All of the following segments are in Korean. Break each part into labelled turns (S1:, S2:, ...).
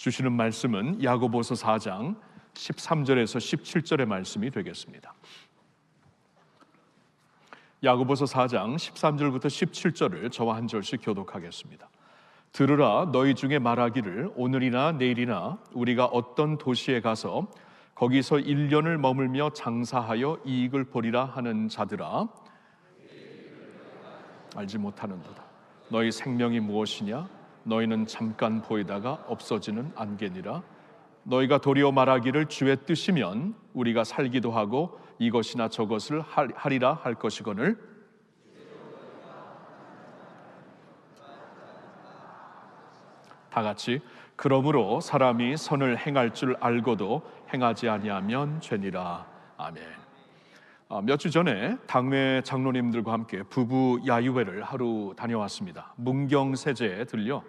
S1: 주시는 말씀은 야고보서 4장 13절에서 17절의 말씀이 되겠습니다. 야고보서 4장 13절부터 17절을 저와 한 절씩 교독하겠습니다. 들으라, 너희 중에 말하기를 오늘이나 내일이나 우리가 어떤 도시에 가서 거기서 1년을 머물며 장사하여 이익을 보리라 하는 자들아, 알지 못하는도다. 너희 생명이 무엇이냐? 너희는 잠깐 보이다가 없어지는 안개니라. 너희가 도리어 말하기를 주의 뜻이면 우리가 살기도 하고 이것이나 저것을 하리라 할 것이거늘 다 같이 그러므로 사람이 선을 행할 줄 알고도 행하지 아니하면 죄니라. 아멘. 몇 주 전에 당회 장로님들과 함께 부부 야유회를 하루 다녀왔습니다. 문경세제에 들려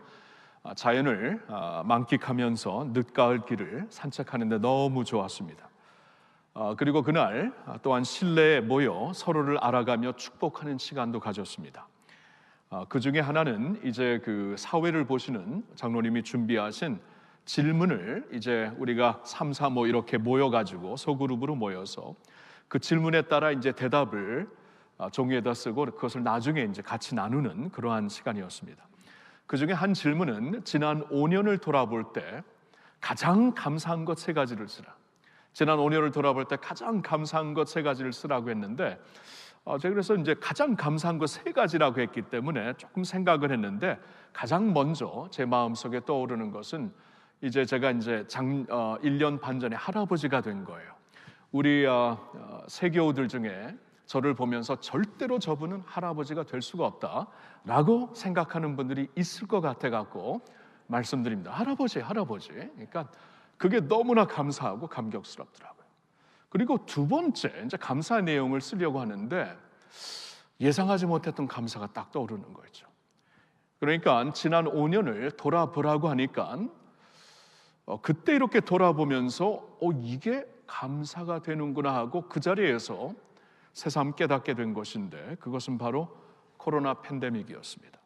S1: 자연을 만끽하면서 늦가을 길을 산책하는데 너무 좋았습니다. 그리고 그날 또한 실내에 모여 서로를 알아가며 축복하는 시간도 가졌습니다. 그 중에 하나는 이제 그 사회를 보시는 장로님이 준비하신 질문을 이제 우리가 3, 4, 이렇게 모여가지고 소그룹으로 모여서 그 질문에 따라 이제 대답을 종이에다 쓰고 그것을 나중에 이제 같이 나누는 그러한 시간이었습니다. 그 중에 한 질문은 지난 5년을 돌아볼 때 가장 감사한 것 3가지를 쓰라. 지난 5년을 돌아볼 때 가장 감사한 것 3가지를 쓰라고 했는데 제가 그래서 이제 가장 감사한 것 3가지라고 했기 때문에 조금 생각을 했는데 가장 먼저 제 마음속에 떠오르는 것은 이제 제가 이제 1년 반 전에 할아버지가 된 거예요. 우리 세교우들 중에 저를 보면서 절대로 저분은 할아버지가 될 수가 없다라고 생각하는 분들이 있을 것 같아갖고 말씀드립니다. 할아버지. 그러니까 그게 너무나 감사하고 감격스럽더라고요. 그리고 두 번째 이제 감사 내용을 쓰려고 하는데 예상하지 못했던 감사가 딱 떠오르는 거죠. 그러니까 지난 5년을 돌아보라고 하니까 그때 이렇게 돌아보면서 이게 감사가 되는구나 하고 그 자리에서 새삼 깨닫게 된 것인데 그것은 바로 코로나 팬데믹이었습니다.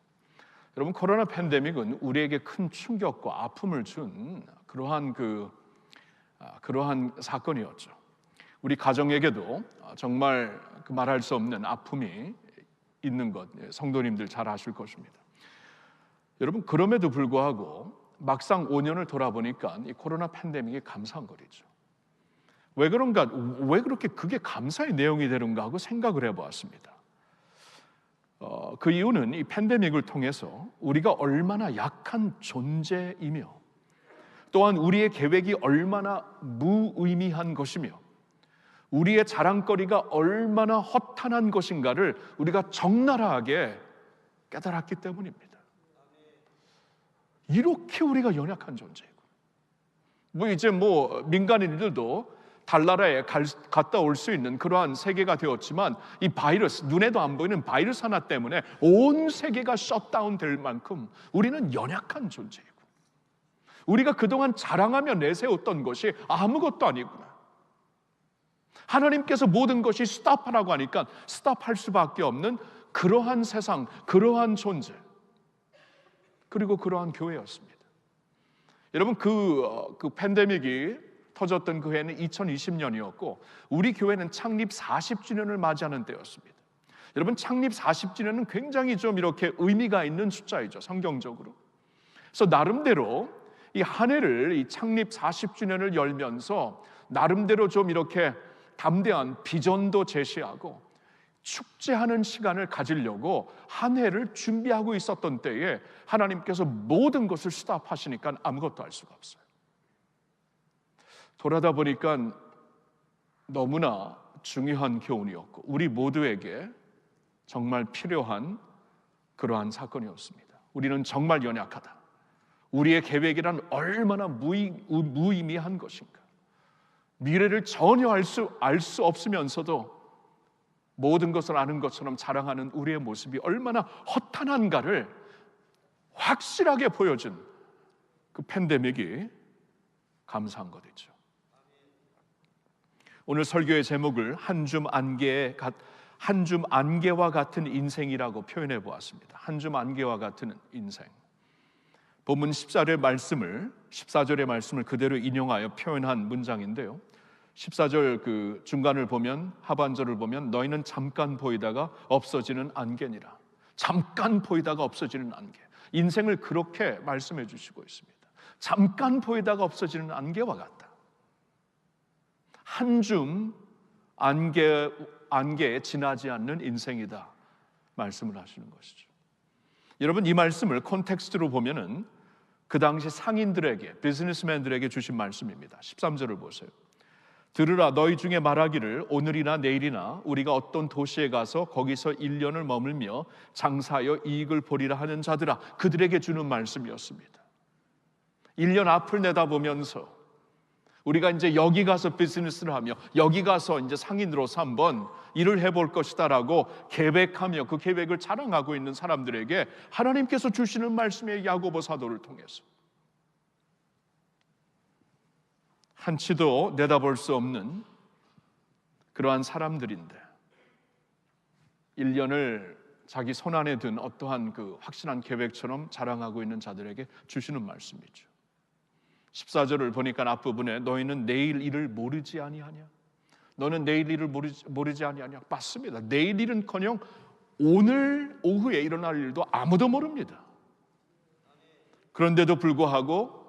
S1: 여러분, 코로나 팬데믹은 우리에게 큰 충격과 아픔을 준 그러한 사건이었죠. 우리 가정에게도 정말 말할 수 없는 아픔이 있는 것 성도님들 잘 아실 것입니다. 여러분, 그럼에도 불구하고 막상 5년을 돌아보니까 이 코로나 팬데믹이 감사한 거리죠. 왜 그런가? 왜 그렇게 그게 감사의 내용이 되는가 하고 생각을 해보았습니다. 그 이유는 이 팬데믹을 통해서 우리가 얼마나 약한 존재이며 또한 우리의 계획이 얼마나 무의미한 것이며 우리의 자랑거리가 얼마나 허탄한 것인가를 우리가 적나라하게 깨달았기 때문입니다. 이렇게 우리가 연약한 존재이고 이제 민간인들도 달나라에 갔다 올 수 있는 그러한 세계가 되었지만 이 바이러스, 눈에도 안 보이는 바이러스 하나 때문에 온 세계가 셧다운 될 만큼 우리는 연약한 존재이고 우리가 그동안 자랑하며 내세웠던 것이 아무것도 아니구나. 하나님께서 모든 것이 스탑하라고 하니까 스탑할 수밖에 없는 그러한 세상, 그러한 존재, 그리고 그러한 교회였습니다. 여러분, 그 팬데믹이 터졌던 그 해는 2020년이었고 우리 교회는 창립 40주년을 맞이하는 때였습니다. 여러분, 창립 40주년은 굉장히 좀 이렇게 의미가 있는 숫자이죠, 성경적으로. 그래서 나름대로 이 한 해를 이 창립 40주년을 열면서 나름대로 좀 이렇게 담대한 비전도 제시하고 축제하는 시간을 가지려고 한 해를 준비하고 있었던 때에 하나님께서 모든 것을 스탑하시니까 아무것도 할 수가 없어요. 돌아다 보니까 너무나 중요한 교훈이었고 우리 모두에게 정말 필요한 그러한 사건이었습니다. 우리는 정말 연약하다. 우리의 계획이란 얼마나 무의미한 것인가. 미래를 전혀 알 수 없으면서도 모든 것을 아는 것처럼 자랑하는 우리의 모습이 얼마나 허탄한가를 확실하게 보여준 그 팬데믹이 감사한 것이죠. 오늘 설교의 제목을 한 줌 안개와 같은 인생이라고 표현해 보았습니다. 한 줌 안개와 같은 인생. 본문 14절의 말씀을 그대로 인용하여 표현한 문장인데요. 14절 그 중간을 보면, 하반절을 보면 너희는 잠깐 보이다가 없어지는 안개니라. 잠깐 보이다가 없어지는 안개. 인생을 그렇게 말씀해 주시고 있습니다. 잠깐 보이다가 없어지는 안개와 같다. 한 줌 안개에 지나지 않는 인생이다 말씀을 하시는 것이죠. 여러분, 이 말씀을 콘텍스트로 보면은 그 당시 상인들에게, 비즈니스맨들에게 주신 말씀입니다. 13절을 보세요. 들으라, 너희 중에 말하기를 오늘이나 내일이나 우리가 어떤 도시에 가서 거기서 1년을 머물며 장사하여 이익을 보리라 하는 자들아. 그들에게 주는 말씀이었습니다. 1년 앞을 내다보면서 우리가 이제 여기 가서 비즈니스를 하며 여기 가서 이제 상인으로서 한번 일을 해볼 것이다라고 계획하며 그 계획을 자랑하고 있는 사람들에게 하나님께서 주시는 말씀의 야고보 사도를 통해서 한치도 내다볼 수 없는 그러한 사람들인데 1년을 자기 손안에 든 어떠한 그 확실한 계획처럼 자랑하고 있는 자들에게 주시는 말씀이죠. 14절을 보니까 앞부분에 너희는 내일 일을 모르지 아니하냐? 너는 내일 일을 모르지 아니하냐? 맞습니다. 내일 일은커녕 오늘 오후에 일어날 일도 아무도 모릅니다. 그런데도 불구하고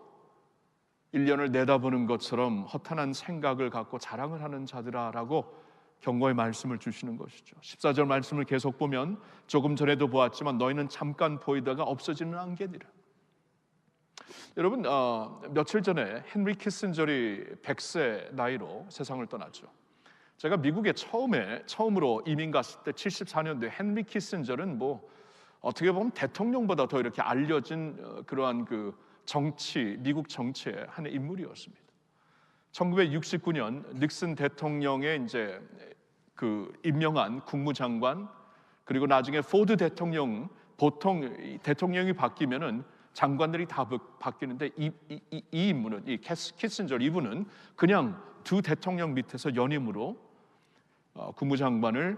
S1: 1년을 내다보는 것처럼 허탄한 생각을 갖고 자랑을 하는 자들아라고 경고의 말씀을 주시는 것이죠. 14절 말씀을 계속 보면 조금 전에도 보았지만 너희는 잠깐 보이다가 없어지는 안개니라. 여러분, 며칠 전에 헨리 키신저리 100세 나이로 세상을 떠났죠. 제가 미국에 처음으로 이민 갔을 때 74년도에 헨리 키신저는 뭐 어떻게 보면 대통령보다 더 이렇게 알려진 그러한 그 미국 정치의 한 인물이었습니다. 1969년 닉슨 대통령의 이제 그 임명한 국무장관, 그리고 나중에 포드 대통령, 보통 대통령이 바뀌면은 장관들이 다 바뀌는데 이 인물은, 이 키신저 이분은 그냥 두 대통령 밑에서 연임으로 국무장관을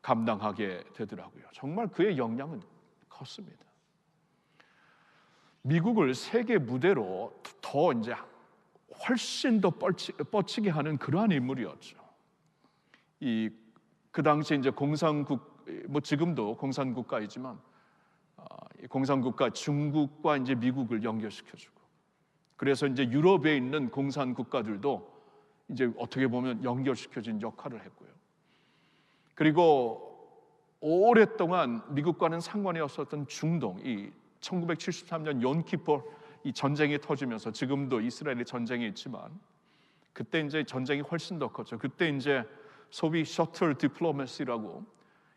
S1: 감당하게 되더라고요. 정말 그의 역량은 컸습니다. 미국을 세계 무대로 더 이제 훨씬 더 뻗치게 하는 그러한 인물이었죠. 그 당시에 이제 공산국, 뭐 지금도 공산국가이지만 공산국가 중국과 이제 미국을 연결시켜주고, 그래서 이제 유럽에 있는 공산국가들도 이제 어떻게 보면 연결시켜준 역할을 했고요. 그리고 오랫동안 미국과는 상관이 없었던 중동, 이 1973년 욤키포 이 전쟁이 터지면서 지금도 이스라엘의 전쟁이 있지만 그때 이제 전쟁이 훨씬 더 컸죠. 그때 이제 소위 셔틀 디플로마시라고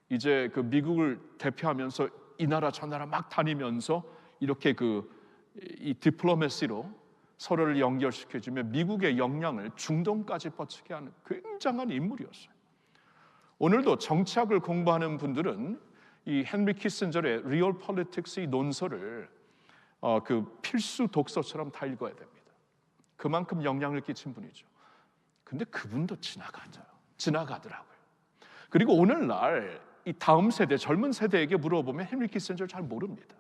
S1: 이제 그 미국을 대표하면서 이 나라 저 나라 막 다니면서 이렇게 이 디플로마시로 서로를 연결시켜주며 미국의 역량을 중동까지 뻗치게 하는 굉장한 인물이었어요. 오늘도 정치학을 공부하는 분들은 이 헨리 키신저의 리얼 폴리틱스 이 논서를 그 필수 독서처럼 다 읽어야 됩니다. 그만큼 영향을 끼친 분이죠. 근데 그분도 지나가더라고요. 그리고 오늘날 이 다음 세대, 젊은 세대에게 물어보면 헨리 키신저를 잘 모릅니다.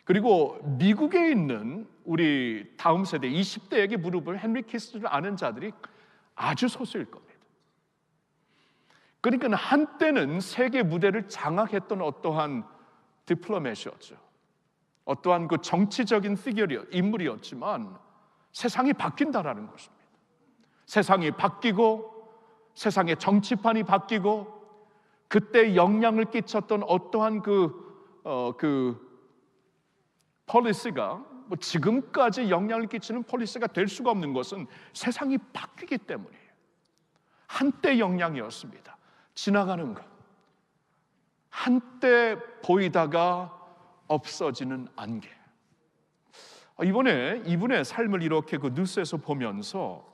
S1: 그리고 미국에 있는 우리 다음 세대 20대에게 물어보면 헨리 키신저를 아는 자들이 아주 소수일 겁니다. 그러니까 한때는 세계 무대를 장악했던 어떠한 디플로매시였죠. 어떠한 그 정치적인 인물이었지만 세상이 바뀐다라는 것입니다. 세상이 바뀌고 세상의 정치판이 바뀌고 그때 영향을 끼쳤던 어떠한 그 폴리시가 뭐 지금까지 영향을 끼치는 폴리시가 될 수가 없는 것은 세상이 바뀌기 때문이에요. 한때 영향이었습니다. 지나가는 것, 한때 보이다가 없어지는 안개. 이번에 이분의 삶을 이렇게 그 뉴스에서 보면서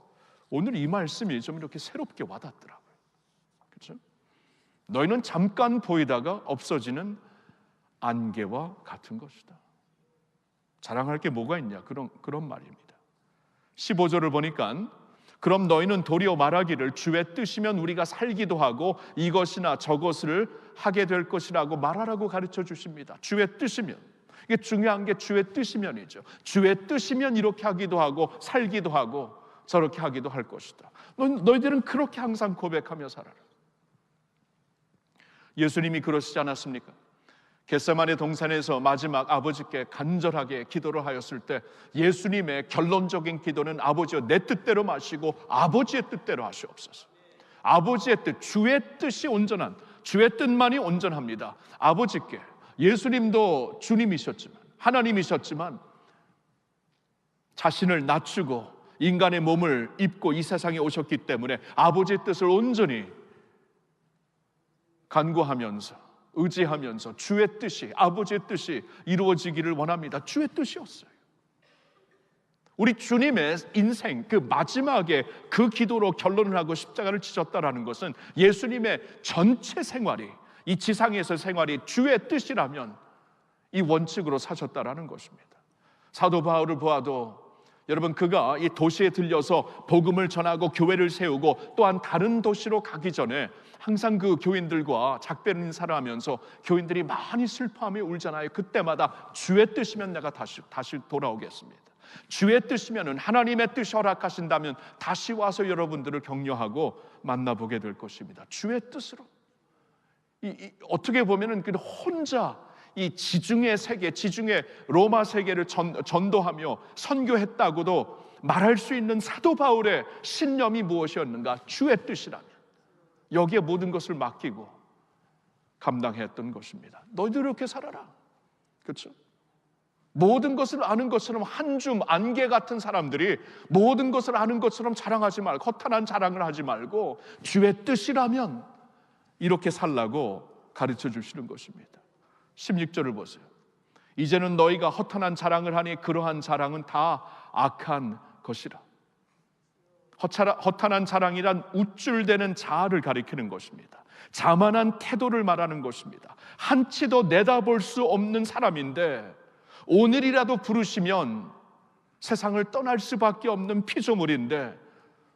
S1: 오늘 이 말씀이 좀 이렇게 새롭게 와닿더라고요. 그렇죠? 너희는 잠깐 보이다가 없어지는 안개와 같은 것이다. 자랑할 게 뭐가 있냐, 그런 말입니다. 15절을 보니까 그럼 너희는 도리어 말하기를 주의 뜻이면 우리가 살기도 하고 이것이나 저것을 하게 될 것이라고 말하라고 가르쳐 주십니다. 주의 뜻이면, 이게 중요한 게 주의 뜻이면이죠. 주의 뜻이면 이렇게 하기도 하고 살기도 하고 저렇게 하기도 할 것이다. 너희들은 그렇게 항상 고백하며 살아라. 예수님이 그러시지 않았습니까? 겟세마네 동산에서 마지막 아버지께 간절하게 기도를 하였을 때 예수님의 결론적인 기도는 아버지여 내 뜻대로 마시고 아버지의 뜻대로 하시옵소서. 아버지의 뜻, 주의 뜻이 온전한, 주의 뜻만이 온전합니다. 아버지께, 예수님도 주님이셨지만, 하나님이셨지만 자신을 낮추고 인간의 몸을 입고 이 세상에 오셨기 때문에 아버지의 뜻을 온전히 간구하면서 의지하면서 주의 뜻이, 아버지의 뜻이 이루어지기를 원합니다. 주의 뜻이었어요. 우리 주님의 인생 그 마지막에 그 기도로 결론을 하고 십자가를 치셨다라는 것은 예수님의 전체 생활이, 이 지상에서 생활이 주의 뜻이라면 이 원칙으로 사셨다라는 것입니다. 사도 바울을 보아도 여러분, 그가 이 도시에 들려서 복음을 전하고 교회를 세우고 또한 다른 도시로 가기 전에 항상 그 교인들과 작별 인사를 하면서 교인들이 많이 슬퍼하며 울잖아요. 그때마다 주의 뜻이면 내가 다시 돌아오겠습니다. 주의 뜻이면, 하나님의 뜻이 허락하신다면 다시 와서 여러분들을 격려하고 만나보게 될 것입니다. 주의 뜻으로. 어떻게 보면은 그 혼자 이 지중해 세계, 지중해 로마 세계를 전도하며 선교했다고도 말할 수 있는 사도 바울의 신념이 무엇이었는가? 주의 뜻이라면 여기에 모든 것을 맡기고 감당했던 것입니다. 너희들 이렇게 살아라. 그렇죠? 모든 것을 아는 것처럼 한 줌 안개 같은 사람들이 모든 것을 아는 것처럼 자랑하지 말고, 허탄한 자랑을 하지 말고 주의 뜻이라면 이렇게 살라고 가르쳐 주시는 것입니다. 16절을 보세요. 이제는 너희가 허탄한 자랑을 하니 그러한 자랑은 다 악한 것이라. 허탄한 자랑이란 우쭐대는 자아를 가리키는 것입니다. 자만한 태도를 말하는 것입니다. 한치도 내다볼 수 없는 사람인데 오늘이라도 부르시면 세상을 떠날 수밖에 없는 피조물인데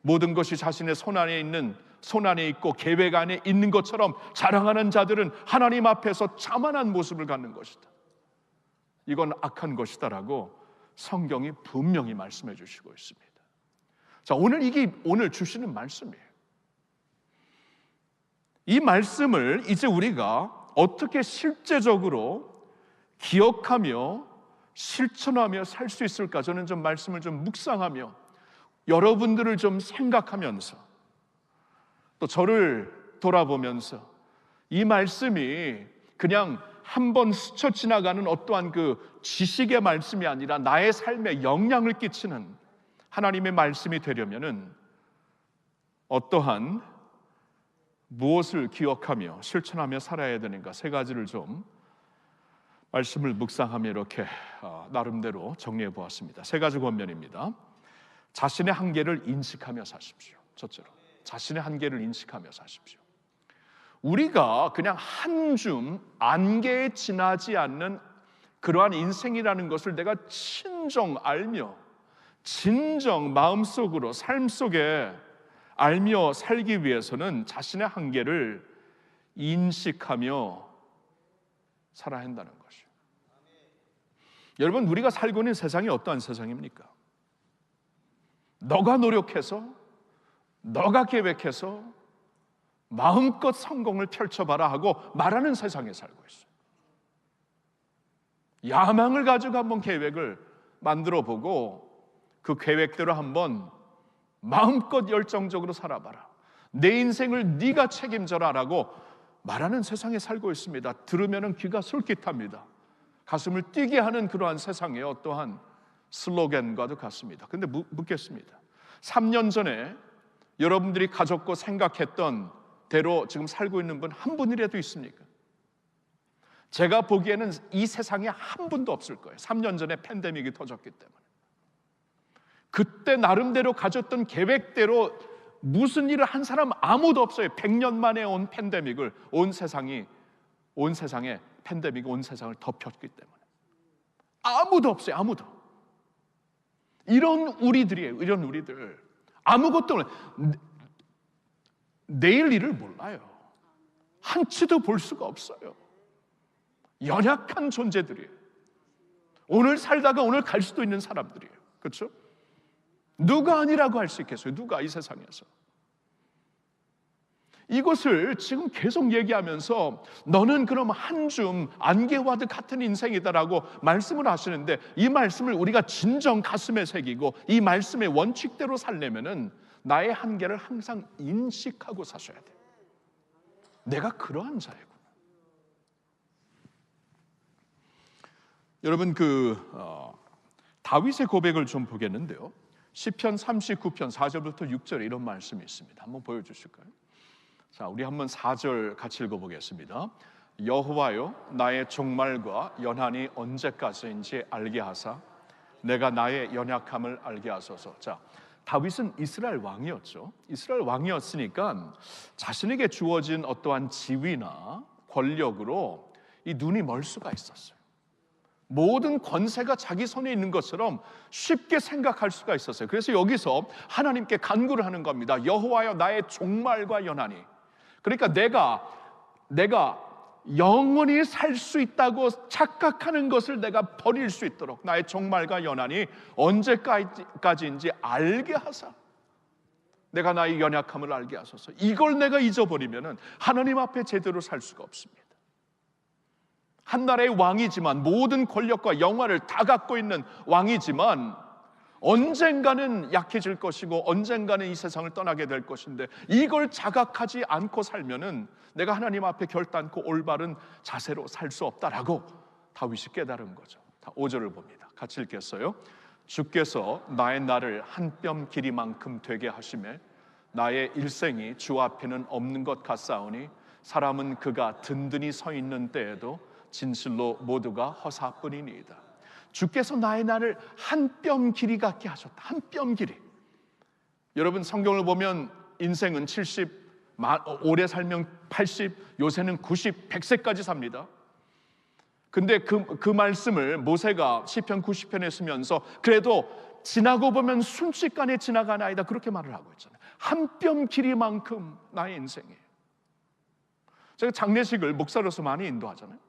S1: 모든 것이 자신의 손 안에 있고 계획 안에 있는 것처럼 자랑하는 자들은 하나님 앞에서 자만한 모습을 갖는 것이다. 이건 악한 것이다라고 성경이 분명히 말씀해 주시고 있습니다. 자, 이게 오늘 주시는 말씀이에요. 이 말씀을 이제 우리가 어떻게 실제적으로 기억하며 실천하며 살 수 있을까? 저는 좀 말씀을 좀 묵상하며 여러분들을 좀 생각하면서 또 저를 돌아보면서 이 말씀이 그냥 한번 스쳐 지나가는 어떠한 그 지식의 말씀이 아니라 나의 삶에 영향을 끼치는 하나님의 말씀이 되려면은 어떠한 무엇을 기억하며 실천하며 살아야 되는가, 세 가지를 좀 말씀을 묵상하며 이렇게 나름대로 정리해 보았습니다. 세 가지 권면입니다. 자신의 한계를 인식하며 사십시오. 첫째로 자신의 한계를 인식하며 사십시오. 우리가 그냥 한 줌 안개에 지나지 않는 그러한 인생이라는 것을 내가 진정 알며 진정 마음속으로 삶 속에 알며 살기 위해서는 자신의 한계를 인식하며 살아야 한다는 것이죠. 여러분, 우리가 살고 있는 세상이 어떠한 세상입니까? 너가 노력해서, 너가 계획해서 마음껏 성공을 펼쳐봐라 하고 말하는 세상에 살고 있어요. 야망을 가지고 한번 계획을 만들어보고 그 계획대로 한번 마음껏 열정적으로 살아봐라. 내 인생을 네가 책임져라 라고 말하는 세상에 살고 있습니다. 들으면 귀가 솔깃합니다. 가슴을 뛰게 하는 그러한 세상의 어떠한 슬로건과도 같습니다. 그런데 묻겠습니다. 3년 전에 여러분들이 가졌고 생각했던 대로 지금 살고 있는 분 한 분이라도 있습니까? 제가 보기에는 이 세상에 한 분도 없을 거예요. 3년 전에 팬데믹이 터졌기 때문에. 그때 나름대로 가졌던 계획대로 무슨 일을 한 사람 아무도 없어요. 100년 만에 온 팬데믹을 온 세상에 팬데믹이 온 세상을 덮였기 때문에 아무도 없어요. 아무도. 이런 우리들이에요. 이런 우리들 아무것도 내일 일을 몰라요. 한치도 볼 수가 없어요. 연약한 존재들이에요. 오늘 살다가 오늘 갈 수도 있는 사람들이에요. 그렇죠? 누가 아니라고 할 수 있겠어요? 누가 이 세상에서? 이것을 지금 계속 얘기하면서 너는 그럼 한 줌 안개와도 같은 인생이다라고 말씀을 하시는데, 이 말씀을 우리가 진정 가슴에 새기고 이 말씀의 원칙대로 살려면은 나의 한계를 항상 인식하고 사셔야 돼요. 내가 그러한 자이구나. 여러분, 다윗의 고백을 좀 보겠는데요, 시편 39편 4절부터 6절에 이런 말씀이 있습니다. 한번 보여주실까요? 자, 우리 한번 4절 같이 읽어보겠습니다. 여호와여, 나의 종말과 연한이 언제까지인지 알게 하사 내가 나의 연약함을 알게 하소서. 자, 다윗은 이스라엘 왕이었죠. 이스라엘 왕이었으니까 자신에게 주어진 어떠한 지위나 권력으로 이 눈이 멀 수가 있었어요. 모든 권세가 자기 손에 있는 것처럼 쉽게 생각할 수가 있었어요. 그래서 여기서 하나님께 간구를 하는 겁니다. 여호와여, 나의 종말과 연한이. 그러니까 내가 영원히 살 수 있다고 착각하는 것을 내가 버릴 수 있도록 나의 종말과 연한이 언제까지인지 알게 하사 내가 나의 연약함을 알게 하소서. 이걸 내가 잊어버리면 하나님 앞에 제대로 살 수가 없습니다. 한 나라의 왕이지만, 모든 권력과 영화를 다 갖고 있는 왕이지만 언젠가는 약해질 것이고 언젠가는 이 세상을 떠나게 될 것인데, 이걸 자각하지 않고 살면은 내가 하나님 앞에 결단코 올바른 자세로 살 수 없다라고 다윗이 깨달은 거죠. 5절을 봅니다. 같이 읽겠어요. 주께서 나의 날을 한 뼘 길이만큼 되게 하시매 나의 일생이 주 앞에는 없는 것 같사오니 사람은 그가 든든히 서 있는 때에도 진실로 모두가 허사뿐이니이다. 주께서 나의 날을 한 뼘 길이 같게 하셨다. 한 뼘 길이. 여러분, 성경을 보면 인생은 70, 오래 살면 80, 요새는 90, 100세까지 삽니다. 근데 그 말씀을 모세가 시편 90편에 쓰면서 그래도 지나고 보면 순식간에 지나가나이다, 그렇게 말을 하고 있잖아요. 한 뼘 길이만큼 나의 인생이에요. 제가 장례식을 목사로서 많이 인도하잖아요.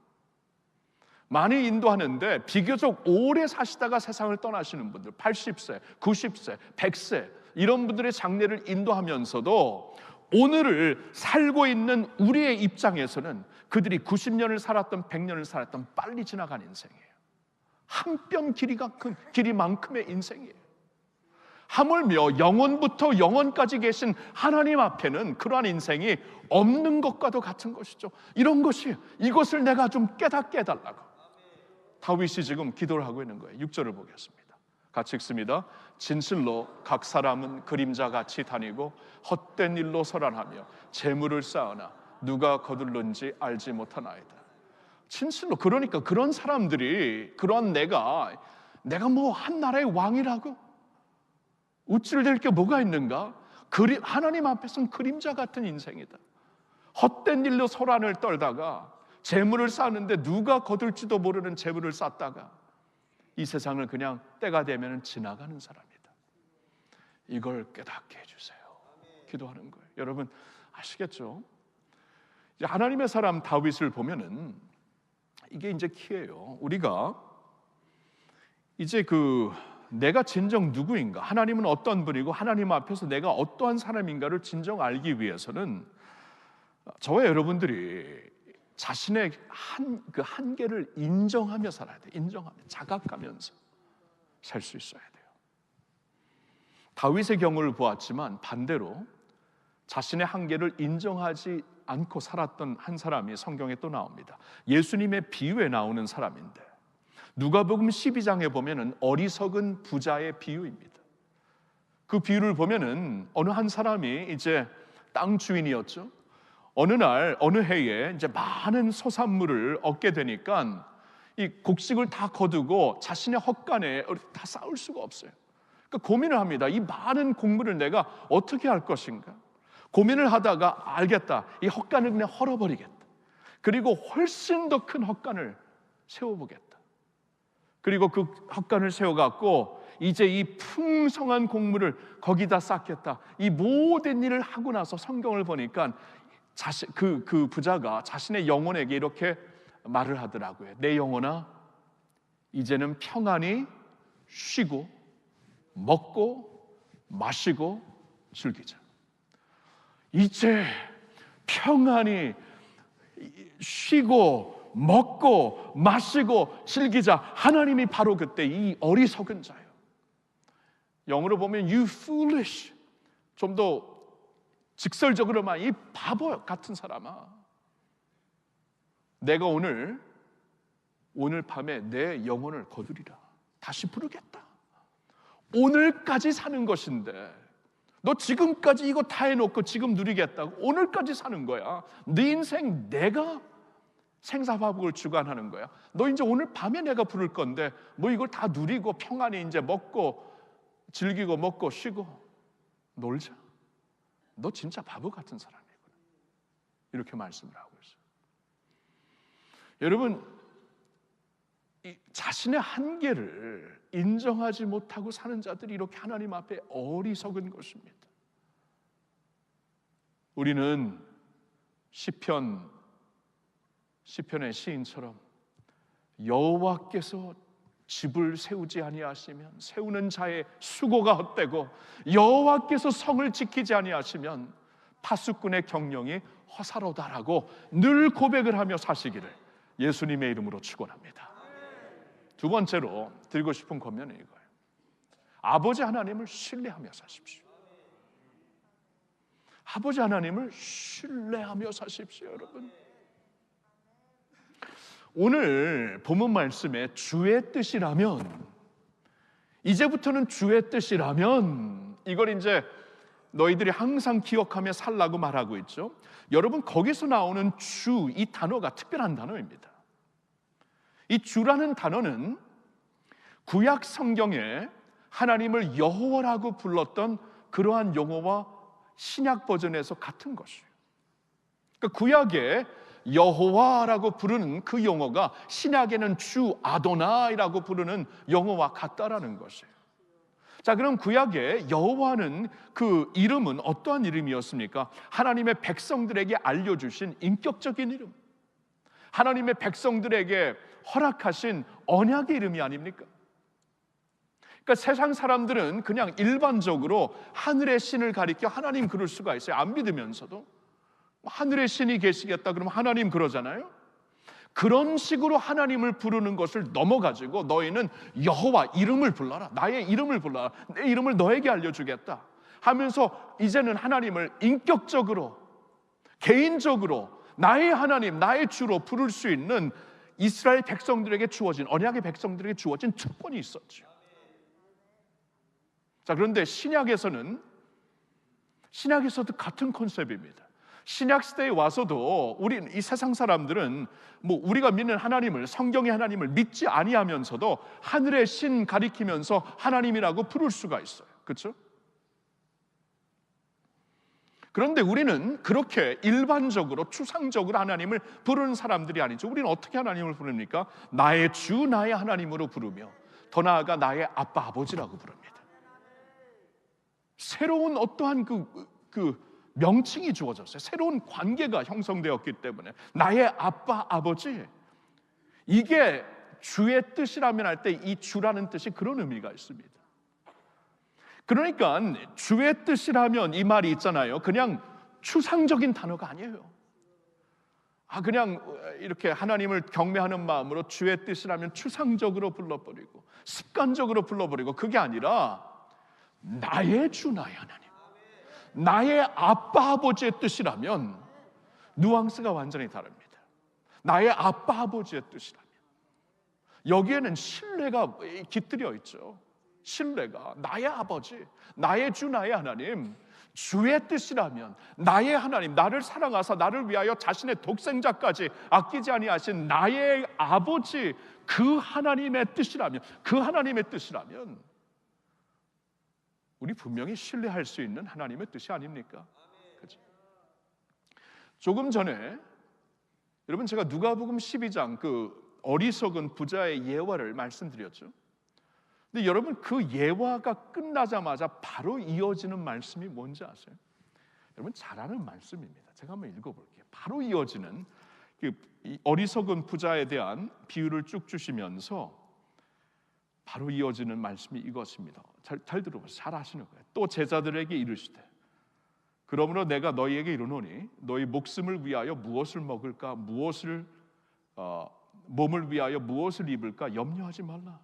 S1: 많이 인도하는데 비교적 오래 사시다가 세상을 떠나시는 분들, 80세, 90세, 100세 이런 분들의 장례를 인도하면서도 오늘을 살고 있는 우리의 입장에서는 그들이 90년을 살았던 100년을 살았던 빨리 지나간 인생이에요. 한 뼘 길이만큼의 인생이에요. 하물며 영원부터 영원까지 계신 하나님 앞에는 그러한 인생이 없는 것과도 같은 것이죠. 이런 것이, 이것을 내가 좀 깨닫게 해달라고 다윗이 지금 기도를 하고 있는 거예요. 6절을 보겠습니다. 같이 읽습니다. 진실로 각 사람은 그림자같이 다니고 헛된 일로 설안하며 재물을 쌓으나 누가 거둘는지 알지 못하나이다. 진실로, 그러니까 그런 사람들이, 그런 내가 뭐 한 나라의 왕이라고 우쭐댈 게 뭐가 있는가? 하나님 앞에서는 그림자 같은 인생이다. 헛된 일로 소란을 떨다가 재물을 쌓는데 누가 거둘지도 모르는 재물을 쌓다가 이 세상을 그냥 때가 되면 지나가는 사람이다. 이걸 깨닫게 해주세요. 기도하는 거예요. 여러분 아시겠죠? 이제 하나님의 사람 다윗을 보면은 이게 이제 키예요. 우리가 이제 내가 진정 누구인가, 하나님은 어떤 분이고 하나님 앞에서 내가 어떠한 사람인가를 진정 알기 위해서는 저와 여러분들이 자신의 그 한계를 인정하며 살아야 돼요. 인정하며, 자각하면서 살 수 있어야 돼요. 다윗의 경우를 보았지만 반대로 자신의 한계를 인정하지 않고 살았던 한 사람이 성경에 또 나옵니다. 예수님의 비유에 나오는 사람인데, 누가복음 12장에 보면은 어리석은 부자의 비유입니다. 그 비유를 보면은 어느 한 사람이 이제 땅 주인이었죠. 어느 날 어느 해에 이제 많은 소산물을 얻게 되니까 이 곡식을 다 거두고 자신의 헛간에 다 쌓을 수가 없어요. 그러니까 고민을 합니다. 이 많은 곡물을 내가 어떻게 할 것인가? 고민을 하다가 알겠다. 이 헛간을 그냥 헐어버리겠다. 그리고 훨씬 더 큰 헛간을 세워보겠다. 그리고 그 헛간을 세워갖고 이제 이 풍성한 곡물을 거기다 쌓겠다. 이 모든 일을 하고 나서 성경을 보니까 그 부자가 자신의 영혼에게 이렇게 말을 하더라고요. 내 영혼아, 이제는 평안히 쉬고 먹고 마시고 즐기자. 이제 평안히 쉬고 먹고 마시고 즐기자. 하나님이 바로 그때 이 어리석은 자예요. 영어로 보면 you foolish, 좀 더 직설적으로만 이 바보 같은 사람아, 내가 오늘 밤에 내 영혼을 거두리라. 다시 부르겠다. 오늘까지 사는 것인데 너 지금까지 이거 다 해놓고 지금 누리겠다고? 오늘까지 사는 거야. 네 인생 내가 생사화복을 주관하는 거야. 너 이제 오늘 밤에 내가 부를 건데 뭐 이걸 다 누리고 평안히 이제 먹고 즐기고 먹고 쉬고 놀자. 너 진짜 바보 같은 사람이구나. 이렇게 말씀을 하고 있어요. 여러분, 이 자신의 한계를 인정하지 못하고 사는 자들이 이렇게 하나님 앞에 어리석은 것입니다. 우리는 시편의 시인처럼 여호와께서 집을 세우지 아니하시면 세우는 자의 수고가 헛되고 여호와께서 성을 지키지 아니하시면 파수꾼의 경영이 허사로다라고 늘 고백을 하며 사시기를 예수님의 이름으로 축원합니다. 두 번째로 드리고 싶은 권면은 이거예요. 아버지 하나님을 신뢰하며 사십시오. 아버지 하나님을 신뢰하며 사십시오, 여러분. 오늘 본문 말씀에 주의 뜻이라면, 이제부터는 주의 뜻이라면, 이걸 이제 너희들이 항상 기억하며 살라고 말하고 있죠. 여러분, 거기서 나오는 주, 이 단어가 특별한 단어입니다. 이 주라는 단어는 구약 성경에 하나님을 여호와라고 불렀던 그러한 용어와 신약 버전에서 같은 것이에요. 그러니까 구약에 여호와라고 부르는 그 용어가 신약에는 주 아도나이라고 부르는 용어와 같다라는 것이에요. 자, 그럼 구약의 여호와는 그 이름은 어떠한 이름이었습니까? 하나님의 백성들에게 알려주신 인격적인 이름, 하나님의 백성들에게 허락하신 언약의 이름이 아닙니까? 그러니까 세상 사람들은 그냥 일반적으로 하늘의 신을 가리켜 하나님 그럴 수가 있어요. 안 믿으면서도 하늘의 신이 계시겠다 그러면 하나님 그러잖아요. 그런 식으로 하나님을 부르는 것을 넘어가지고 너희는 여호와 이름을 불러라, 나의 이름을 불러라, 내 이름을 너에게 알려주겠다 하면서 이제는 하나님을 인격적으로 개인적으로 나의 하나님, 나의 주로 부를 수 있는 이스라엘 백성들에게 주어진, 언약의 백성들에게 주어진 특권이 있었죠. 자, 그런데 신약에서도 같은 컨셉입니다. 신약 시대에 와서도 우리 이 세상 사람들은 뭐 우리가 믿는 하나님을, 성경의 하나님을 믿지 아니하면서도 하늘의 신 가리키면서 하나님이라고 부를 수가 있어요. 그렇죠? 그런데 우리는 그렇게 일반적으로 추상적으로 하나님을 부르는 사람들이 아니죠. 우리는 어떻게 하나님을 부릅니까? 나의 주, 나의 하나님으로 부르며 더 나아가 나의 아빠, 아버지라고 부릅니다. 새로운 어떠한 그 명칭이 주어졌어요. 새로운 관계가 형성되었기 때문에 나의 아빠, 아버지, 이게 주의 뜻이라면 할 때 이 주라는 뜻이 그런 의미가 있습니다. 그러니까 주의 뜻이라면 이 말이 있잖아요. 그냥 추상적인 단어가 아니에요. 그냥 이렇게 하나님을 경외하는 마음으로 주의 뜻이라면 추상적으로 불러버리고 습관적으로 불러버리고, 그게 아니라 나의 주, 나의 하나님, 나의 아빠, 아버지의 뜻이라면 뉘앙스가 완전히 다릅니다. 나의 아빠, 아버지의 뜻이라면 여기에는 신뢰가 깃들여 있죠. 신뢰가, 나의 아버지, 나의 주, 나의 하나님, 주의 뜻이라면 나의 하나님, 나를 사랑하사 나를 위하여 자신의 독생자까지 아끼지 아니하신 나의 아버지, 그 하나님의 뜻이라면, 그 하나님의 뜻이라면 우리 분명히 신뢰할 수 있는 하나님의 뜻이 아닙니까? 그렇죠? 조금 전에 여러분, 제가 누가복음 12장 그 어리석은 부자의 예화를 말씀드렸죠. 근데 여러분, 그 예화가 끝나자마자 바로 이어지는 말씀이 뭔지 아세요? 여러분, 잘 아는 말씀입니다. 제가 한번 읽어볼게요. 바로 이어지는 이 어리석은 부자에 대한 비유를 쭉 주시면서 바로 이어지는 말씀이 이것입니다. 잘 들어보세요. 잘 아시는 거예요. 또 제자들에게 이르시되 그러므로 내가 너희에게 이르노니 너희 목숨을 위하여 무엇을 먹을까 무엇을 몸을 위하여 무엇을 입을까 염려하지 말라.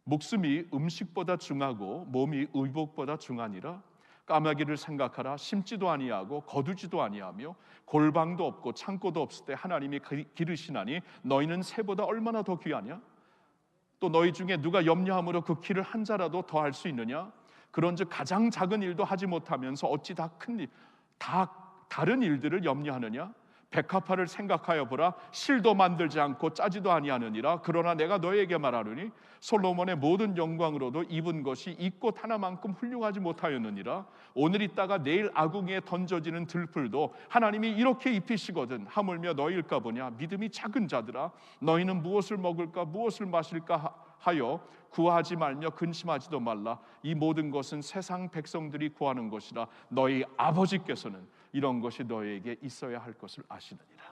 S1: 목숨이 음식보다 중하고 몸이 의복보다 중하니라. 까마귀를 생각하라. 심지도 아니하고 거두지도 아니하며 골방도 없고 창고도 없을 때 하나님이 기르시나니 너희는 새보다 얼마나 더 귀하냐? 또 너희 중에 누가 염려함으로 그 키를 한 자라도 더 할 수 있느냐? 그런즉 가장 작은 일도 하지 못하면서 어찌 다 다른 일들을 염려하느냐? 백합화를 생각하여 보라. 실도 만들지 않고 짜지도 아니하느니라. 그러나 내가 너에게 말하노니 솔로몬의 모든 영광으로도 입은 것이 이 꽃 하나만큼 훌륭하지 못하였느니라. 오늘 있다가 내일 아궁이에 던져지는 들풀도 하나님이 이렇게 입히시거든 하물며 너희일까 보냐. 믿음이 작은 자들아, 너희는 무엇을 먹을까 무엇을 마실까 하여 구하지 말며 근심하지도 말라. 이 모든 것은 세상 백성들이 구하는 것이라. 너희 아버지께서는 이런 것이 너희에게 있어야 할 것을 아시느니라.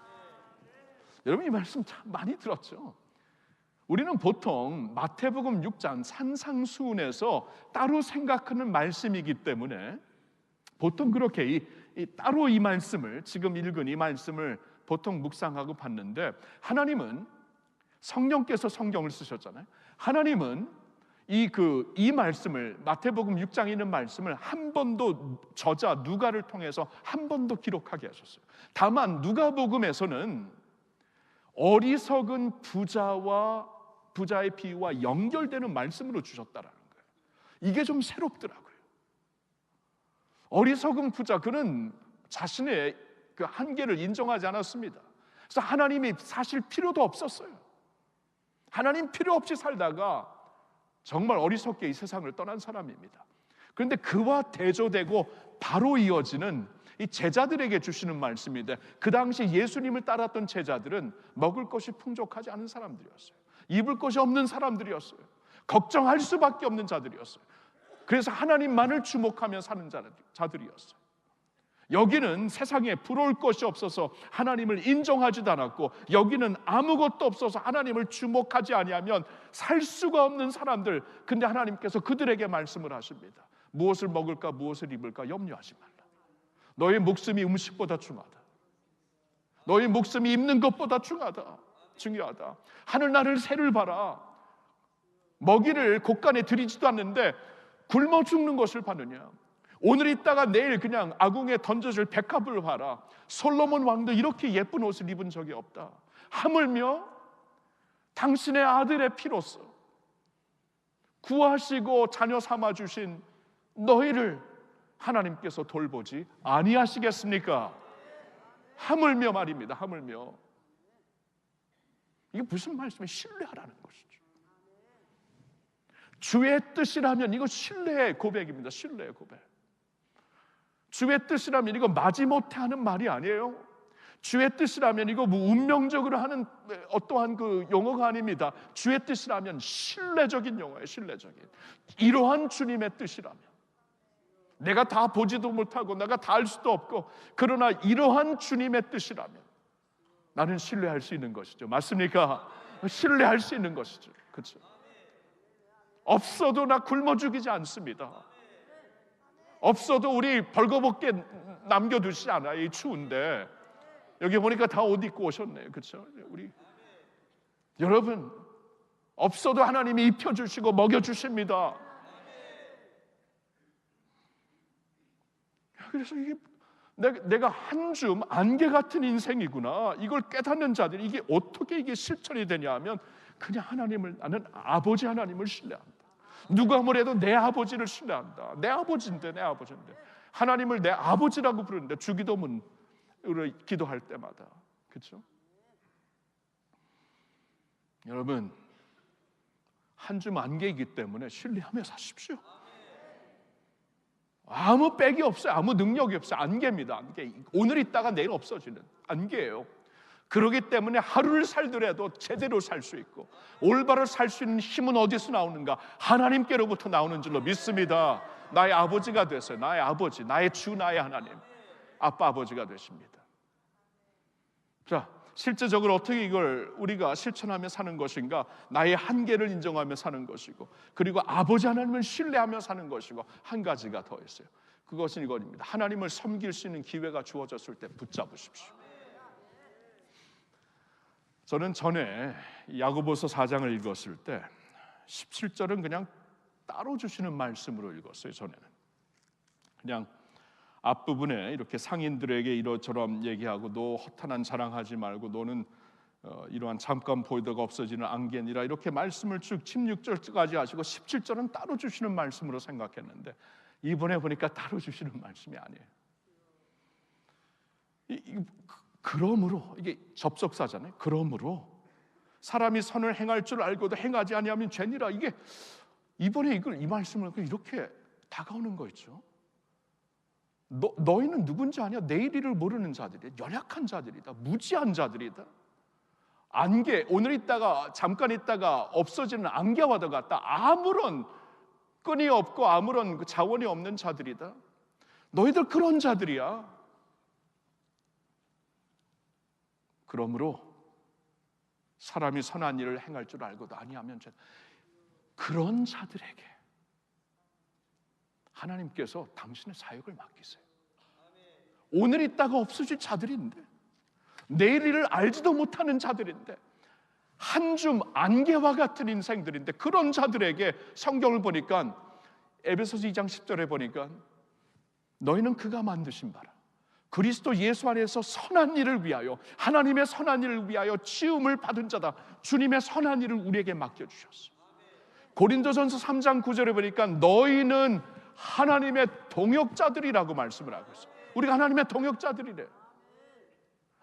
S1: 여러분, 이 말씀 참 많이 들었죠. 우리는 보통 마태복음 6장 산상수훈에서 따로 생각하는 말씀이기 때문에 보통 그렇게 따로 이 말씀을, 지금 읽은 이 말씀을 보통 묵상하고 봤는데, 하나님은 성령께서 성경을 쓰셨잖아요. 하나님은 이 말씀을, 마태복음 6장에 있는 말씀을 한 번도 저자 누가를 통해서 한 번도 기록하게 하셨어요. 다만 누가복음에서는 어리석은 부자의 비유와 연결되는 말씀으로 주셨다라는 거예요. 이게 좀 새롭더라고요. 어리석은 부자, 그는 자신의 그 한계를 인정하지 않았습니다. 그래서 하나님이 사실 필요도 없었어요. 하나님 필요 없이 살다가 정말 어리석게 이 세상을 떠난 사람입니다. 그런데 그와 대조되고 바로 이어지는 이 제자들에게 주시는 말씀인데, 그 당시 예수님을 따랐던 제자들은 먹을 것이 풍족하지 않은 사람들이었어요. 입을 것이 없는 사람들이었어요. 걱정할 수밖에 없는 자들이었어요. 그래서 하나님만을 주목하며 사는 자들이었어요. 여기는 세상에 부러울 것이 없어서 하나님을 인정하지도 않았고, 여기는 아무것도 없어서 하나님을 주목하지 아니하면 살 수가 없는 사람들. 근데 하나님께서 그들에게 말씀을 하십니다. 무엇을 먹을까 무엇을 입을까 염려하지 말라. 너희 목숨이 음식보다 중하다. 너희 목숨이 입는 것보다 중요하다. 하늘나라를 새를 봐라. 먹이를 곳간에 들이지도 않는데 굶어 죽는 것을 봐느냐. 오늘 있다가 내일 그냥 아궁에 던져질 백합을 봐라. 솔로몬 왕도 이렇게 예쁜 옷을 입은 적이 없다. 하물며 당신의 아들의 피로써 구하시고 자녀 삼아주신 너희를 하나님께서 돌보지 아니하시겠습니까? 하물며 말입니다. 하물며. 이게 무슨 말씀이에요? 신뢰하라는 것이죠. 주의 뜻이라면 이거 신뢰의 고백입니다. 신뢰의 고백. 주의 뜻이라면 이거 마지못해 하는 말이 아니에요. 주의 뜻이라면 이거 뭐 운명적으로 하는 어떠한 그 용어가 아닙니다. 주의 뜻이라면 신뢰적인 용어예요. 신뢰적인. 이러한 주님의 뜻이라면, 내가 다 보지도 못하고 내가 다 알 수도 없고, 그러나 이러한 주님의 뜻이라면 나는 신뢰할 수 있는 것이죠. 맞습니까? 신뢰할 수 있는 것이죠. 그렇죠? 없어도 나 굶어 죽이지 않습니다. 없어도 우리 벌거벗게 남겨두시지 않아요. 이 추운데. 여기 보니까 다 옷 입고 오셨네요. 그렇죠? 우리 여러분, 없어도 하나님이 입혀주시고 먹여주십니다. 그래서 이게 내가 한 줌 안개 같은 인생이구나, 이걸 깨닫는 자들이 이게 어떻게 이게 실천이 되냐 하면, 그냥 나는 아버지 하나님을 신뢰한다. 누가 뭐래도 내 아버지를 신뢰한다. 내 아버지인데 하나님을 내 아버지라고 부르는데, 주기도문으로 기도할 때마다. 그렇죠? 여러분, 한 줌 안개이기 때문에 신뢰하며 사십시오. 아무 빽이 없어요. 아무 능력이 없어요. 안개입니다. 안개. 오늘 있다가 내일 없어지는 안개예요. 그렇기 때문에 하루를 살더라도 제대로 살 수 있고, 올바로 살 수 있는 힘은 어디서 나오는가? 하나님께로부터 나오는 줄로 믿습니다. 나의 아버지가 되세요. 나의 아버지, 나의 주, 나의 하나님, 아빠 아버지가 되십니다. 자, 실제적으로 어떻게 이걸 우리가 실천하며 사는 것인가? 나의 한계를 인정하며 사는 것이고, 그리고 아버지 하나님을 신뢰하며 사는 것이고, 한 가지가 더 있어요. 그것은 이겁니다. 하나님을 섬길 수 있는 기회가 주어졌을 때 붙잡으십시오. 저는 전에 야고보서 4장을 읽었을 때 17절은 그냥 따로 주시는 말씀으로 읽었어요. 전에는 그냥 앞부분에 이렇게 상인들에게 이러저런 얘기하고, 너 허탄한 자랑하지 말고 너는 이러한 잠깐 보이다가 없어지는 안개니라, 이렇게 말씀을 쭉 16절까지 하시고 17절은 따로 주시는 말씀으로 생각했는데, 이번에 보니까 따로 주시는 말씀이 아니에요. 그러므로, 이게 접속사잖아요. 그러므로 사람이 선을 행할 줄 알고도 행하지 아니하면 죄니라. 이게 이번에 이 말씀을 이렇게 다가오는 거 있죠. 너희는 누군지 아냐? 내일을 모르는 자들이야. 연약한 자들이다. 무지한 자들이다. 안개, 오늘 있다가 잠깐 있다가 없어지는 안개와도 같다. 아무런 끈이 없고 아무런 자원이 없는 자들이다. 너희들 그런 자들이야. 그러므로 사람이 선한 일을 행할 줄 알고도 아니하면 죄. 그런 자들에게 하나님께서 당신의 사역을 맡기세요. 오늘 있다가 없어질 자들인데, 내일 일을 알지도 못하는 자들인데, 한 줌 안개와 같은 인생들인데, 그런 자들에게 성경을 보니까 에베소서 2장 10절에 보니까 너희는 그가 만드신 바라 그리스도 예수 안에서 선한 일을 위하여, 하나님의 선한 일을 위하여 지음을 받은 자다. 주님의 선한 일을 우리에게 맡겨주셨어. 고린도전서 3장 9절에 보니까 너희는 하나님의 동역자들이라고 말씀을 하고 있어요. 우리가 하나님의 동역자들이래.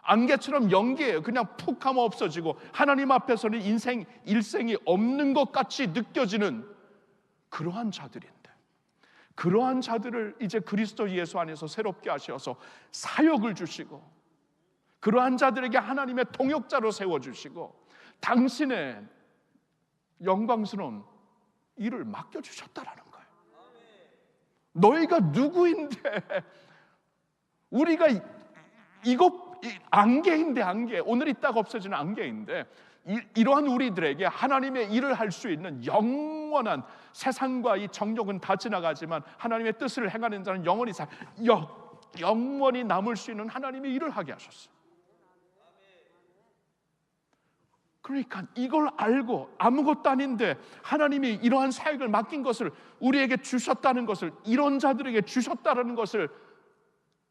S1: 안개처럼 연기예요. 그냥 푹 하면 없어지고 하나님 앞에서는 일생이 없는 것 같이 느껴지는 그러한 자들인데, 그러한 자들을 이제 그리스도 예수 안에서 새롭게 하셔서 사역을 주시고, 그러한 자들에게 하나님의 동역자로 세워주시고 당신의 영광스러운 일을 맡겨주셨다라는 거예요. 너희가 누구인데, 우리가 이거 안개인데, 안개, 오늘 있다가 없어지는 안개인데, 이러한 우리들에게 하나님의 일을 할 수 있는 영원한, 세상과 이 정욕은 다 지나가지만 하나님의 뜻을 행하는 자는 영원히 남을 수 있는 하나님의 일을 하게 하셨어요. 그러니까 이걸 알고 아무것도 아닌데 하나님이 이러한 사역을 맡긴 것을 우리에게 주셨다는 것을, 이런 자들에게 주셨다는 것을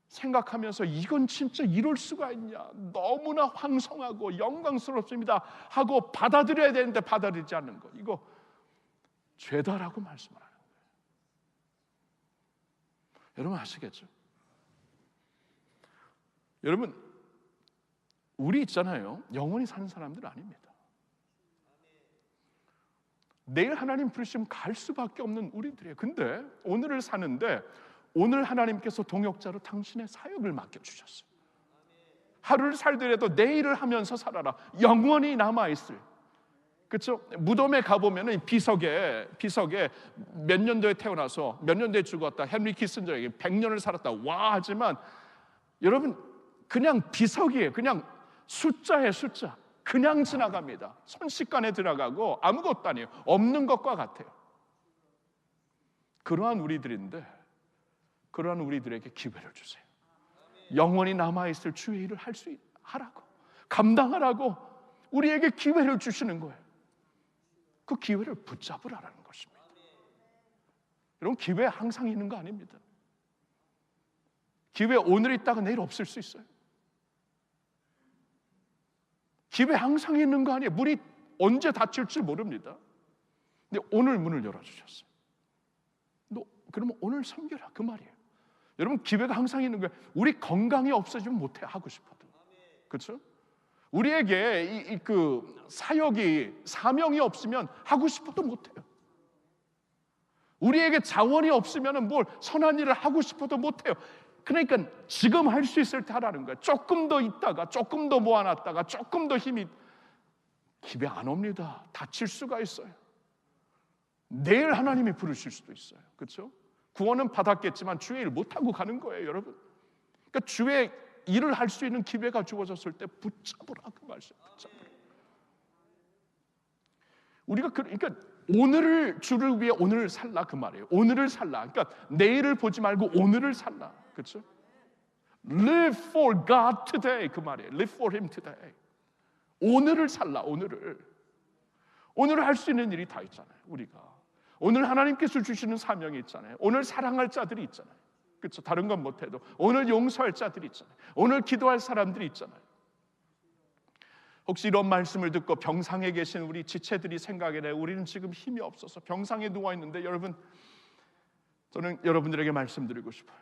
S1: 생각하면서 이건 진짜 이럴 수가 있냐, 너무나 황송하고 영광스럽습니다 하고 받아들여야 되는데 받아들이지 않는 것, 이거 죄다라고 말씀을 하는 거예요. 여러분 아시겠죠? 여러분, 우리 있잖아요, 영원히 사는 사람들 아닙니다. 내일 하나님 부르시면 갈 수밖에 없는 우리들이에요. 근데 오늘을 사는데, 오늘 하나님께서 동역자로 당신의 사역을 맡겨주셨어요. 하루를 살더라도 내일을 하면서 살아라. 영원히 남아있을, 그렇죠? 무덤에 가보면 비석에 몇 년도에 태어나서 몇 년도에 죽었다, 헨리 키신저에게 100년을 살았다 와 하지만, 여러분 그냥 비석이에요. 그냥 숫자예요. 숫자. 그냥 지나갑니다. 순식간에 들어가고 아무것도 아니에요. 없는 것과 같아요. 그러한 우리들인데, 그러한 우리들에게 기회를 주세요. 영원히 남아있을 주의 일을 하라고, 감당하라고 우리에게 기회를 주시는 거예요. 그 기회를 붙잡으라는 것입니다. 여러분, 기회 항상 있는 거 아닙니다. 기회 오늘 있다가 내일 없을 수 있어요. 기회 항상 있는 거 아니에요. 문이 언제 닫힐지 모릅니다. 근데 오늘 문을 열어주셨어요. 너 그러면 오늘 섬겨라, 그 말이에요. 여러분, 기회가 항상 있는 거예요. 우리 건강이 없어지면 못해, 하고 싶어도. 그렇죠? 우리에게 그 사역이, 사명이 없으면 하고 싶어도 못해요. 우리에게 자원이 없으면 뭘 선한 일을 하고 싶어도 못해요. 그러니까 지금 할 수 있을 때 하라는 거예요. 조금 더 있다가, 조금 더 모아놨다가, 조금 더 힘이, 기회 안 옵니다. 다칠 수가 있어요. 내일 하나님이 부르실 수도 있어요. 그렇죠? 구원은 받았겠지만 주의 일 못하고 가는 거예요, 여러분. 그러니까 주의 일을 할 수 있는 기회가 주어졌을 때 붙잡으라, 그 말씀. 붙잡으라. 우리가 그러니까 오늘을 주를 위해 오늘을 살라, 그 말이에요. 오늘을 살라. 그러니까 내일을 보지 말고 오늘을 살라. 그렇죠? Live for God today, 그 말이에요. Live for Him today. 오늘을 살라. 오늘을 할 수 있는 일이 다 있잖아요. 우리가 오늘 하나님께서 주시는 사명이 있잖아요. 오늘 사랑할 자들이 있잖아요. 그렇죠? 다른 건 못해도 오늘 용서할 자들이 있잖아요. 오늘 기도할 사람들이 있잖아요. 혹시 이런 말씀을 듣고 병상에 계신 우리 지체들이 생각해 내요. 우리는 지금 힘이 없어서 병상에 누워 있는데, 여러분, 저는 여러분들에게 말씀드리고 싶어요.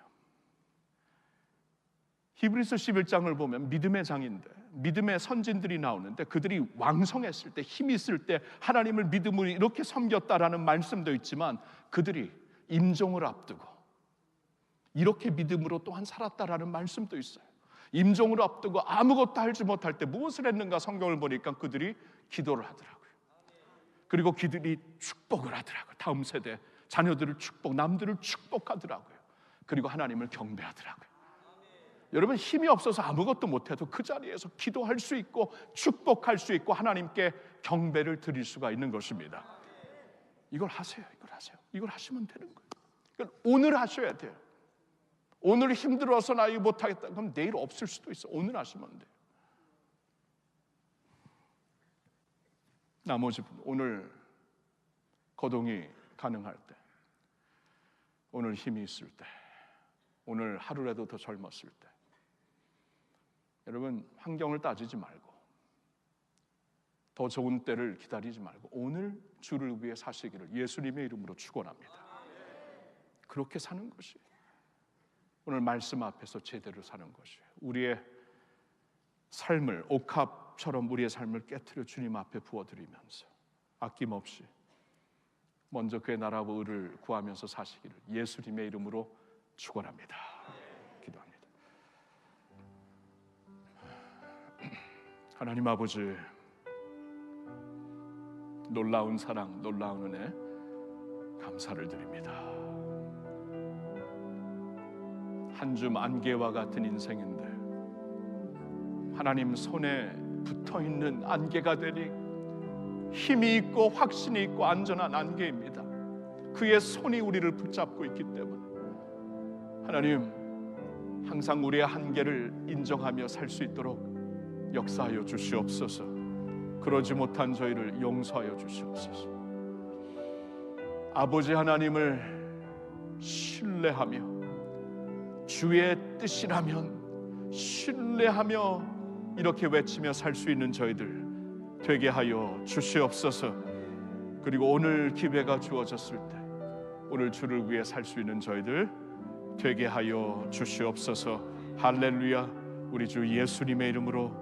S1: 히브리서 11장을 보면 믿음의 장인데, 믿음의 선진들이 나오는데, 그들이 왕성했을 때, 힘이 있을 때 하나님을 믿음으로 이렇게 섬겼다라는 말씀도 있지만, 그들이 임종을 앞두고 이렇게 믿음으로 또한 살았다라는 말씀도 있어요. 임종을 앞두고 아무것도 알지 못할 때 무엇을 했는가 성경을 보니까 그들이 기도를 하더라고요. 그리고 그들이 축복을 하더라고요. 다음 세대 자녀들을 남들을 축복하더라고요. 그리고 하나님을 경배하더라고요. 여러분, 힘이 없어서 아무것도 못해도 그 자리에서 기도할 수 있고 축복할 수 있고 하나님께 경배를 드릴 수가 있는 것입니다. 이걸 하세요. 이걸 하시면 되는 거예요. 그러니까 오늘 하셔야 돼요. 오늘 힘들어서 나 이거 못하겠다 그럼 내일 없을 수도 있어. 오늘 하시면 돼요. 나머지 분, 오늘 거동이 가능할 때, 오늘 힘이 있을 때, 오늘 하루라도 더 젊었을 때, 여러분, 환경을 따지지 말고 더 좋은 때를 기다리지 말고 오늘 주를 위해 사시기를 예수님의 이름으로 축원합니다. 그렇게 사는 것이 오늘 말씀 앞에서 제대로 사는 것이에요. 우리의 삶을 옥합처럼 우리의 삶을 깨트려 주님 앞에 부어드리면서 아낌없이 먼저 그의 나라와 의를 구하면서 사시기를 예수님의 이름으로 축원합니다. 기도합니다. 하나님 아버지, 놀라운 사랑, 놀라운 은혜 감사를 드립니다. 한 줌 안개와 같은 인생인데 하나님 손에 붙어있는 안개가 되니 힘이 있고 확신이 있고 안전한 안개입니다. 그의 손이 우리를 붙잡고 있기 때문에 하나님, 항상 우리의 한계를 인정하며 살 수 있도록 역사하여 주시옵소서. 그러지 못한 저희를 용서하여 주시옵소서. 아버지 하나님을 신뢰하며 주의 뜻이라면 신뢰하며 이렇게 외치며 살 수 있는 저희들 되게 하여 주시옵소서. 그리고 오늘 기회가 주어졌을 때 오늘 주를 위해 살 수 있는 저희들 되게 하여 주시옵소서. 할렐루야. 우리 주 예수님의 이름으로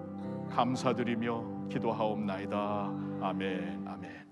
S1: 감사드리며 기도하옵나이다. 아멘. 아멘.